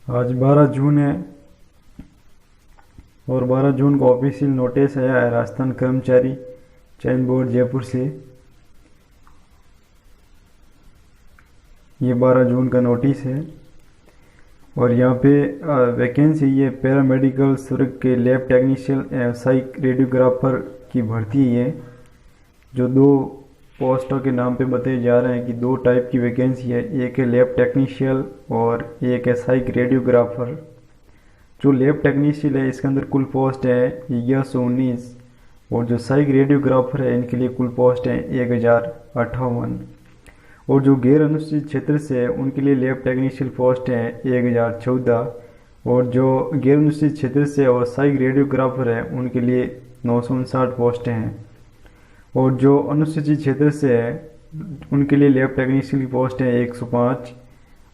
आज 12 जून है और 12 जून को ऑफिशियल नोटिस आया है राजस्थान कर्मचारी चयन बोर्ड जयपुर से। ये 12 जून का नोटिस है और यहाँ पे वैकेंसी ये पैरामेडिकल स्वर्ग के लैब टेक्नीशियन व्यावसायिक रेडियोग्राफर की भर्ती है। जो दो पोस्टों के नाम पे बताए जा रहे हैं कि दो टाइप की वैकेंसी है, एक है लैब टेक्नीशियन और एक है सहायक रेडियोग्राफर। जो लैब टेक्नीशियन है इसके अंदर कुल पोस्ट है 1119 और जो सहायक रेडियोग्राफर है इनके लिए कुल पोस्ट है 1058 और जो गैर अनुसूचित क्षेत्र से है उनके लिए लैब टेक्नीशियन पोस्ट है 1014 और जो गैर अनुसूचित क्षेत्र से और सहायक रेडियोग्राफर है उनके लिए 959 पोस्ट हैं और जो अनुसूचित क्षेत्र से है उनके लिए लैब टेक्नीशियन की पोस्ट है 105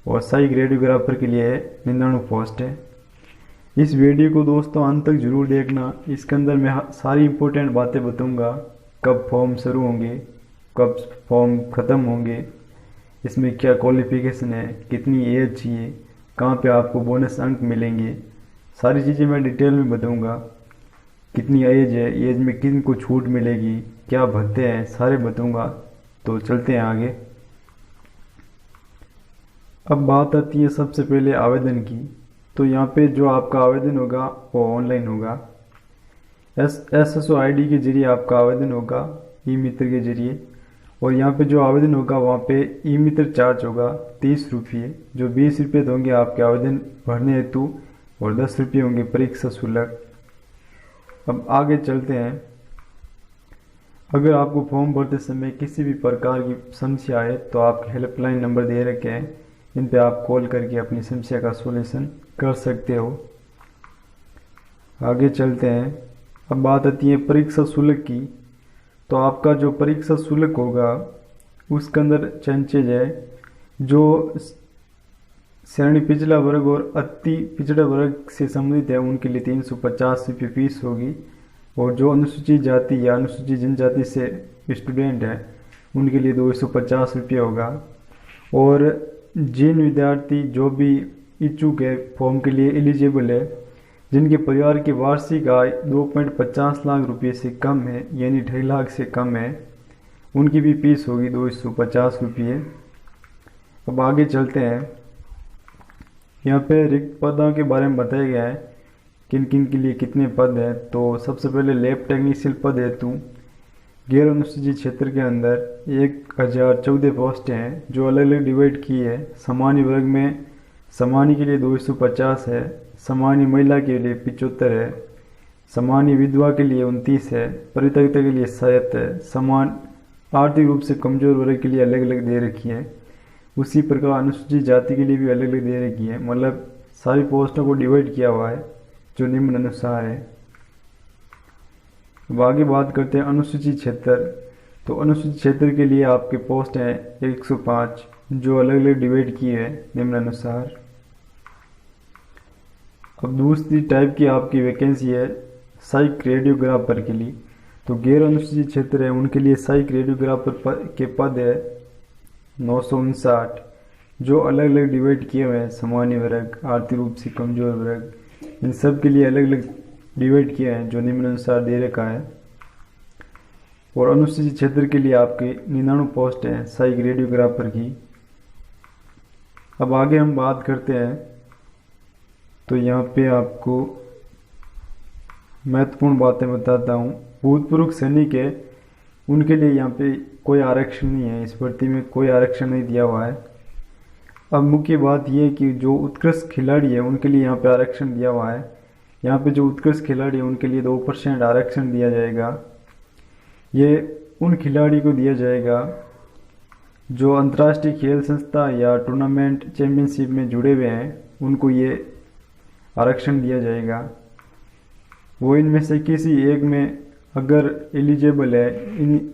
और सहायक रेडियोग्राफर के लिए 99 पोस्ट है। इस वीडियो को दोस्तों अंत तक जरूर देखना। इसके अंदर मैं सारी इम्पोर्टेंट बातें बताऊंगा, कब फॉर्म शुरू होंगे, कब फॉर्म ख़त्म होंगे, इसमें क्या क्वालिफिकेशन है, कितनी एज चाहिए, कहाँ पे आपको बोनस अंक मिलेंगे, सारी चीज़ें मैं डिटेल में बताऊंगा। कितनी एज है, एज में किन को छूट मिलेगी, क्या भत्ते हैं, सारे बताऊंगा। तो चलते हैं आगे। अब बात आती है सबसे पहले आवेदन की। तो यहाँ पे जो आपका आवेदन होगा वो ऑनलाइन होगा। SSO ID के जरिए आपका आवेदन होगा ई मित्र के जरिए और यहाँ पे जो आवेदन होगा वहाँ पे ई मित्र चार्ज होगा 30 रुपये, जो 20 रुपये होंगे आपके आवेदन भरने हेतु और 10 रुपये होंगे परीक्षा शुल्क। अब आगे चलते हैं। अगर आपको फॉर्म भरते समय किसी भी प्रकार की समस्या आए तो आपके हेल्पलाइन नंबर दे रखे हैं, इन पे आप कॉल करके अपनी समस्या का सॉल्यूशन कर सकते हो। आगे चलते हैं। अब बात आती है परीक्षा शुल्क की। तो आपका जो परीक्षा शुल्क होगा उसके अंदर चेंजेज है। जो श्रेणी पिछड़ा वर्ग और अति पिछड़ा वर्ग से संबंधित है उनके लिए 350 रुपये फीस होगी और जो अनुसूचित जाति या अनुसूचित जनजाति से स्टूडेंट है उनके लिए 250 रुपये होगा। और जिन विद्यार्थी जो भी इच्छुक है फॉर्म के लिए एलिजिबल है, जिनके परिवार की वार्षिक आय 2.50 लाख रुपये से कम है यानी 2.5 लाख से कम है, उनकी भी फीस होगी 250 रुपये। अब आगे चलते हैं। यहाँ पे रिक्त पदों के बारे में बताया गया है किन किन के लिए कितने पद हैं। तो सबसे पहले लैब टेक्नीशियन पद हेतु गैर अनुसूचित क्षेत्र के अंदर 1014 पोस्ट हैं जो अलग अलग डिवाइड की है। सामान्य वर्ग में सामान्य के लिए 250 है, सामान्य महिला के लिए 75 है, सामान्य विधवा के लिए 29 है, परित्यक्ता के लिए 7 है, समान आर्थिक रूप से कमजोर वर्ग के लिए अलग अलग दे रखी है। उसी प्रकार अनुसूचित जाति के लिए भी अलग अलग दे रखी है। मतलब सारी पोस्टों को डिवाइड किया हुआ है जो निम्न अनुसार है। अब आगे बात करते हैं अनुसूचित क्षेत्र। तो अनुसूचित क्षेत्र के लिए आपके पोस्ट हैं 105 जो अलग अलग डिवाइड किए हैं निम्न अनुसार। अब दूसरी टाइप की आपकी वैकेंसी है सहायक रेडियोग्राफर के लिए। तो गैर अनुसूचित क्षेत्र है उनके लिए सहायक रेडियोग्राफर के पद है 959 जो अलग अलग डिवाइड किए हुए हैं। सामान्य वर्ग, आर्थिक रूप से कमजोर वर्ग, इन सब के लिए अलग अलग डिवाइड किए हैं जो निम्नानुसार दे रखा है। और अनुसूचित क्षेत्र के लिए आपके 99 पोस्ट हैं सहायक रेडियोग्राफर की। अब आगे हम बात करते हैं। तो यहाँ पे आपको महत्वपूर्ण बातें बताता हूँ। भूतपूर्व सैनिक है उनके लिए यहाँ पे कोई आरक्षण नहीं है, इस भर्ती में कोई आरक्षण नहीं दिया हुआ है। अब मुख्य बात यह है कि जो उत्कृष्ट खिलाड़ी है उनके लिए यहाँ पे आरक्षण दिया हुआ है। यहाँ पे जो उत्कृष्ट खिलाड़ी है उनके लिए 2% आरक्षण दिया जाएगा। ये उन खिलाड़ी को दिया जाएगा जो अंतर्राष्ट्रीय खेल संस्था या टूर्नामेंट चैंपियनशिप में जुड़े हुए हैं, उनको ये आरक्षण दिया जाएगा। वो इनमें से किसी एक में अगर एलिजिबल है, इन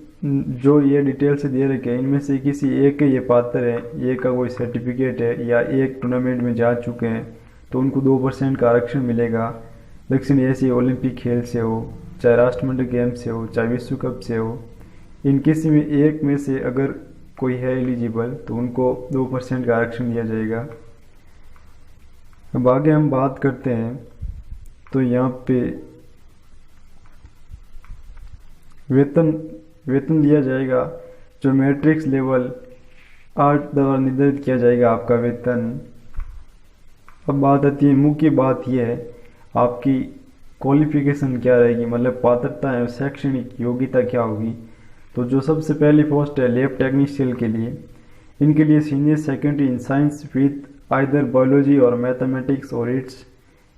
जो ये डिटेल से दे रखे हैं इनमें से किसी एक के ये पात्र है, एक का कोई सर्टिफिकेट है या एक टूर्नामेंट में जा चुके हैं तो उनको 2% का आरक्षण मिलेगा। दक्षिण एशियाई ओलंपिक खेल से हो, चाहे राष्ट्रमंडल गेम से हो, चाहे विश्व कप से हो, इन किसी में एक में से अगर कोई है एलिजिबल तो उनको 2% का आरक्षण दिया जाएगा। अब आगे हम बात करते हैं, तो यहाँ पे वेतन वेतन दिया जाएगा जो मैट्रिक्स लेवल 8 द्वारा निर्धारित किया जाएगा आपका वेतन। अब बात आती है, मुख्य बात यह है आपकी क्वालिफिकेशन क्या रहेगी, मतलब पात्रता है शैक्षणिक योग्यता क्या होगी। तो जो सबसे पहली पोस्ट है लैब टेक्नीशियन के लिए, इनके लिए senior secondary in science with either biology और मैथमेटिक्स और its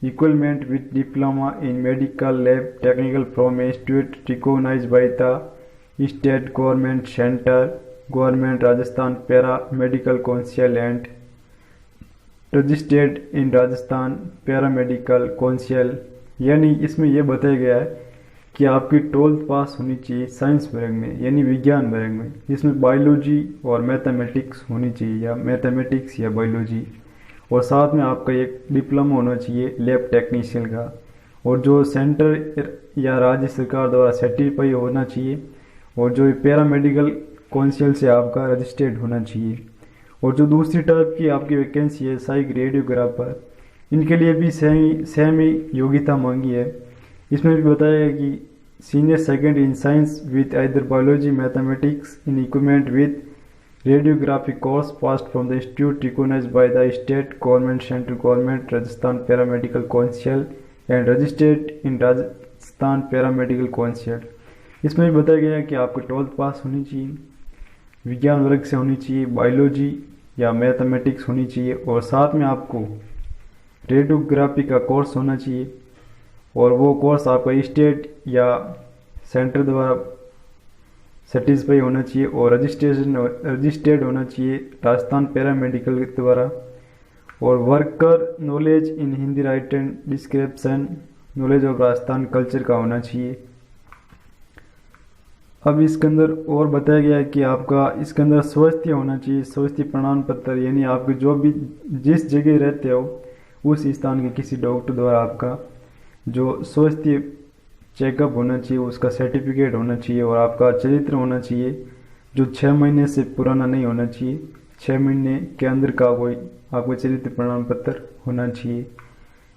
equivalent with diploma in medical lab technical from institute recognised by the state government centre government Rajasthan para medical council and registered in Rajasthan para medical council. यानी इसमें यह बताया गया है कि आपकी 12th पास होनी चाहिए साइंस वर्ग में, यानी विज्ञान वर्ग में, जिसमें बायोलॉजी और मैथमेटिक्स होनी चाहिए या मैथमेटिक्स या बायोलॉजी, और साथ में आपका एक डिप्लोमा होना चाहिए लैब टेक्नीशियन का, और जो सेंटर या राज्य सरकार द्वारा सर्टिफाई होना चाहिए, और जो पैरा मेडिकल काउंसिल से आपका रजिस्टर्ड होना चाहिए। और जो दूसरी टाइप की आपकी वैकेंसी है सहायक रेडियोग्राफर, इनके लिए भी सेम ही योग्यता मांगी है। इसमें भी बताया है कि senior second in science with either biology mathematics in equipment with radiography course passed from the institute recognised by the state government central government Rajasthan paramedical council and registered in Rajasthan paramedical council. इसमें भी बताया गया है कि आपको 12th पास होनी चाहिए, विज्ञान वर्ग से होनी चाहिए, बायोलॉजी या मैथमेटिक्स होनी चाहिए, और साथ में आपको रेडियोग्राफी का कोर्स होना चाहिए, और वो कोर्स आपका स्टेट या सेंटर द्वारा सेटिस्फाई होना चाहिए और रजिस्टर्ड होना चाहिए राजस्थान पैरामेडिकल द्वारा, और worker knowledge in Hindi right and description knowledge of Rajasthan culture का होना चाहिए। अब इसके अंदर और बताया गया है कि आपका इसके अंदर स्वास्थ्य होना चाहिए, स्वास्थ्य प्रमाण पत्र, यानी आप जो भी जिस जगह रहते हो उस स्थान के किसी डॉक्टर द्वारा आपका जो स्वास्थ्य चेकअप होना चाहिए उसका सर्टिफिकेट होना चाहिए, और आपका चरित्र होना चाहिए जो 6 महीने से पुराना नहीं होना चाहिए, 6 महीने के अंदर का कोई आपको चरित्र प्रमाण पत्र होना चाहिए।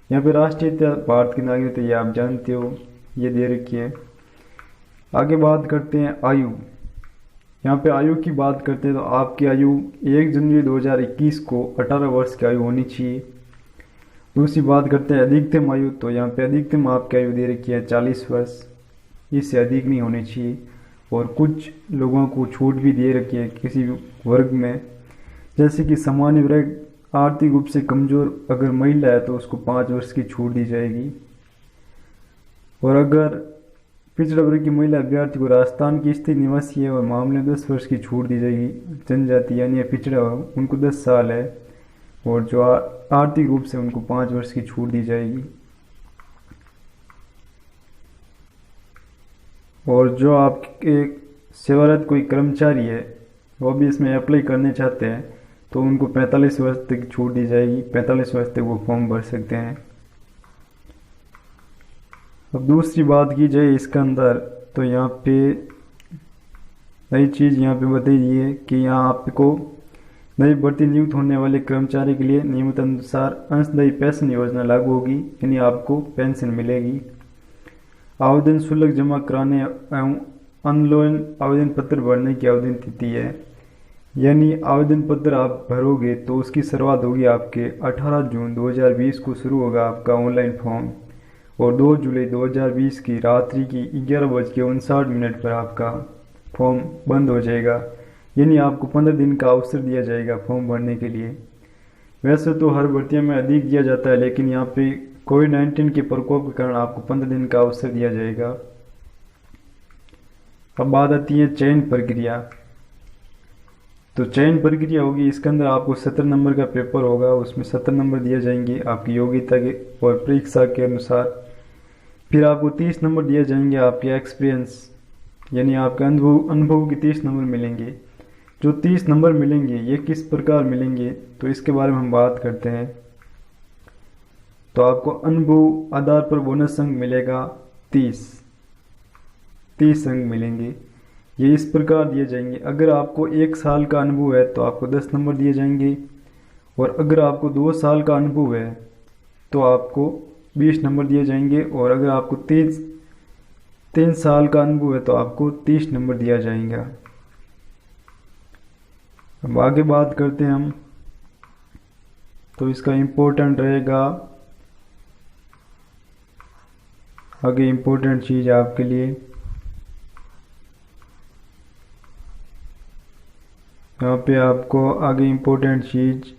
यहाँ पे राष्ट्रीयता भारत की नागरिकता ये आप जानते हो, ये दे रखी है। आगे बात करते हैं आयु। यहाँ पे आयु की बात करते हैं तो आपकी आयु 1 जनवरी 2021 को 18 वर्ष की आयु होनी चाहिए। दूसरी बात करते हैं अधिकतम आयु, तो यहाँ पे अधिकतम आपकी आयु दे रखी है 40 वर्ष, इससे अधिक नहीं होनी चाहिए। और कुछ लोगों को छूट भी दे रखी है किसी वर्ग में, जैसे कि सामान्य वर्ग आर्थिक रूप से कमजोर अगर महिला है तो उसको 5 वर्ष की छूट दी जाएगी, और अगर पिछड़ा वर्ग की महिला अभ्यर्थी को राजस्थान की स्थिर निवासी है और मामले में 10 वर्ष की छूट दी जाएगी। जनजाति यानी पिछड़ा उनको 10 साल है, और जो आर्थिक रूप से उनको 5 वर्ष की छूट दी जाएगी। और जो आपके सेवारत कोई कर्मचारी है वो भी इसमें अप्लाई करने चाहते हैं तो उनको 45 वर्ष तक छूट दी जाएगी, 45 वर्ष तक वो फॉर्म भर सकते हैं। अब दूसरी बात की जाए इसके अंदर, तो यहाँ पे नई चीज़ यहाँ पे बताई गई है कि यहाँ आपको नई भर्ती नियुक्त होने वाले कर्मचारी के लिए नियमित अनुसार अंशदायी पेंशन योजना लागू होगी, यानी आपको पेंशन मिलेगी। आवेदन शुल्क जमा कराने एवं ऑनलाइन आवेदन पत्र भरने की आवेदन तिथि है, यानी आवेदन पत्र आप भरोगे तो उसकी शुरुआत होगी आपके 18 जून 2020 को शुरू होगा आपका ऑनलाइन फॉर्म, और 2 जुलाई 2020 की रात्रि की 11:59 पर आपका फॉर्म बंद हो जाएगा, यानी आपको 15 दिन का अवसर दिया जाएगा फॉर्म भरने के लिए। वैसे तो हर भर्तियों में अधिक दिया जाता है, लेकिन यहाँ पे कोविड-19 के प्रकोप के कारण आपको 15 दिन का अवसर दिया जाएगा। अब बात आती है चयन प्रक्रिया। तो चयन प्रक्रिया होगी, इसके अंदर आपको 70 नंबर का पेपर होगा, उसमें 70 नंबर दिए जाएंगे आपकी योग्यता के और परीक्षा के अनुसार। फिर आपको 30 नंबर दिए जाएंगे आपके एक्सपीरियंस, यानी आपके अनुभव के 30 नंबर मिलेंगे। जो 30 नंबर मिलेंगे ये किस प्रकार मिलेंगे तो इसके बारे में हम बात करते हैं। तो आपको अनुभव आधार पर बोनस अंक मिलेगा 30 अंक मिलेंगे। ये इस प्रकार दिए जाएंगे, अगर आपको 1 साल का अनुभव है तो आपको 10 नंबर दिए जाएंगे, और अगर आपको 2 साल का अनुभव है तो आपको 20 नंबर दिए जाएंगे, और अगर आपको 3 साल का अनुभव है तो आपको 30 नंबर दिया जाएगा। अब आगे बात करते हैं हम, तो इसका इम्पोर्टेंट रहेगा, आगे इम्पोर्टेंट चीज़ आपके लिए यहाँ पे आपको आगे इम्पोर्टेंट चीज़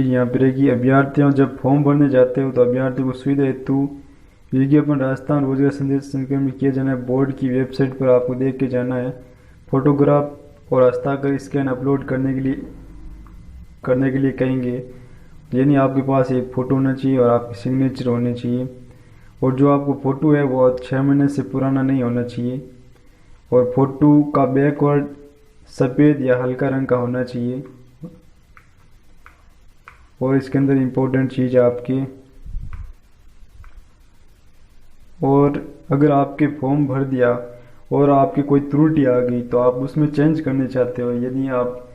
यहाँ पे रहेगी। अभ्यर्थियों जब फॉर्म भरने जाते हो तो अभ्यर्थियों को सुविधा हेतु विज्ञापन राजस्थान रोजगार संदेश संक्रमित किया जाना है। बोर्ड की वेबसाइट पर आपको देख के जाना है। फोटोग्राफ और हस्ताक्षर स्कैन अपलोड करने के लिए कहेंगे, यानी आपके पास एक फ़ोटो होना चाहिए और आपकी सिग्नेचर होनी चाहिए, और जो आपको फ़ोटो है वो 6 महीने से पुराना नहीं होना चाहिए, और फोटो का बैकवर्ड सफ़ेद या हल्का रंग का होना चाहिए। और इसके अंदर इम्पोर्टेंट चीज़ आपकी, और अगर आपके फॉर्म भर दिया और आपकी कोई त्रुटि आ गई तो आप उसमें चेंज करने चाहते हो, यदि आप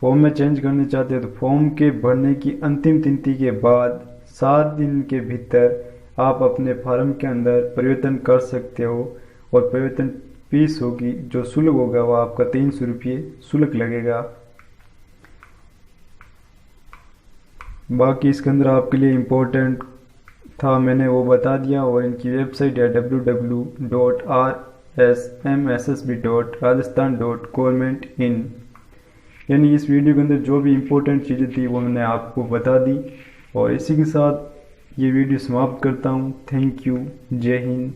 फॉर्म में चेंज करने चाहते हो तो फॉर्म के भरने की अंतिम तिथि के बाद 7 दिन के भीतर आप अपने फॉर्म के अंदर परिवर्तन कर सकते हो, और परिवर्तन फीस होगी, जो शुल्क होगा वो आपका 300 रुपये शुल्क लगेगा। बाकी इसके अंदर आपके लिए इम्पोर्टेंट था मैंने वो बता दिया, और इनकी वेबसाइट है www.rsmssb.rajasthan.government.in। यानी इस वीडियो के अंदर जो भी इम्पोर्टेंट चीज़ें थी वो मैंने आपको बता दी, और इसी के साथ ये वीडियो समाप्त करता हूँ। Thank you. जय हिंद।